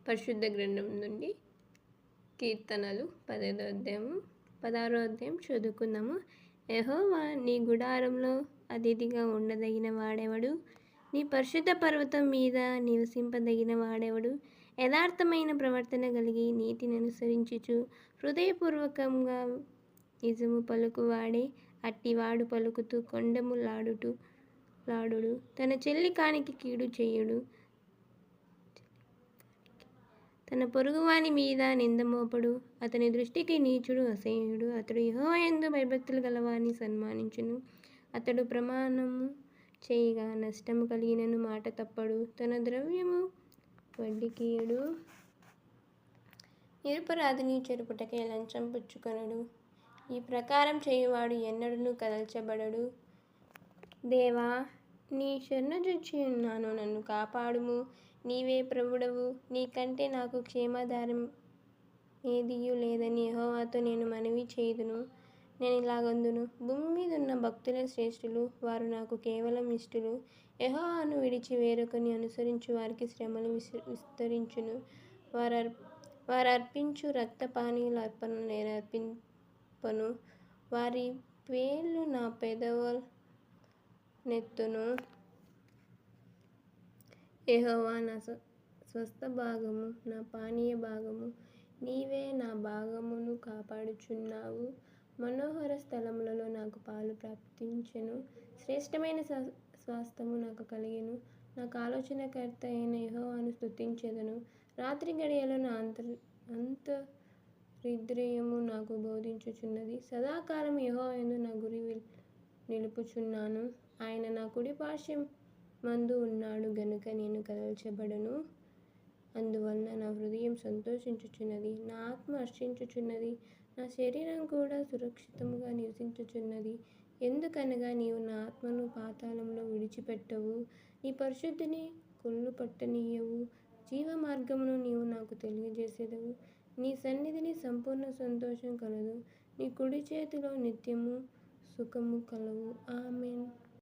పరిశుద్ధ గ్రంథం నుండి కీర్తనలు 16వ అధ్యాయం చదువుకుందాము. యెహోవా, నీ గుడారంలో అతిథిగా ఉండదగిన వాడెవడు? నీ పరిశుద్ధ పర్వతం మీద నివసింపదగిన వాడెవడు? యథార్థమైన ప్రవర్తన కలిగి నీతిని అనుసరించుచు హృదయపూర్వకంగా నిజము పలుకువాడే అట్టివాడు పలుకుతూ లాడుడు. తన చెల్లి కానికి కీడు చేయుడు, తన పొరుగువాని మీద నింద మోపడు. అతని దృష్టికి నీచుడు, అసహ్యుడు. అతడు యెహోవా యందు భయభక్తులు గలవాని సన్మానించును. అతడు ప్రమాణము చేయగా నష్టము కలిగినను మాట తప్పడు. తన ద్రవ్యము వడ్డీకియుడు. నిరపరాధిని చెరుపుటకై లంచం పుచ్చుకొనడు. ఈ ప్రకారం చేయువాడు ఎన్నడూను కదల్చబడడు. దేవా, నీ శరణుజొచ్చి ఉన్నాను, నన్ను కాపాడుము. నీవే ప్రభుడవు, నీకంటే నాకు క్షేమాధారం ఏదియూ లేదని యెహోవాతో నేను మనవి చేయుదును. నేను ఇలాగందును: భూమి మీదున్న భక్తులే శ్రేష్ఠులు, వారు నాకు కేవలం ఇష్టులు. యెహోవాను విడిచి వేరొకరిని అనుసరించు వారికి శ్రమలు విస్తరించును. వారర్పించు రక్తపానీయుల అర్పణ నేనర్పింపను. వారి పేర్లు నా పెదవులనెత్తును. యెహోవా నా స్వస్థ భాగము, నా పానీయ భాగము. నీవే నా భాగమును కాపాడుచున్నావు. మనోహర స్థలములలో నాకు పాలు ప్రాప్తించెను. శ్రేష్టమైన స్వాస్థ్యము నాకు కలిగెను. నాకు ఆలోచనకర్త అయిన యెహోవాను స్తుతించెదను. రాత్రి గడియలో నా అంతరింద్రియము నాకు బోధించుచున్నది. సదాకాలము యెహోవా యందు నా గురి నిలుపుచున్నాను. ఆయన నా కుడిపార్శ్వమందు ఉన్నాడు గనుక నేను కదల్చబడను. అందువలన నా హృదయం సంతోషించుచున్నది, నా ఆత్మ హర్షించుచున్నది, నా శరీరం కూడా సురక్షితముగా నివసించుచున్నది. ఎందుకనగా నీవు నా ఆత్మను పాతాళంలో విడిచిపెట్టవు, నీ పరిశుద్ధుని కుళ్ళుపట్టనీయవు. జీవ మార్గమును నీవు నాకు తెలియజేసెదవు. నీ సన్నిధిని సంపూర్ణ సంతోషం కలదు. నీ కుడి చేతిలో నిత్యము సుఖము కలవు. ఆమేన్.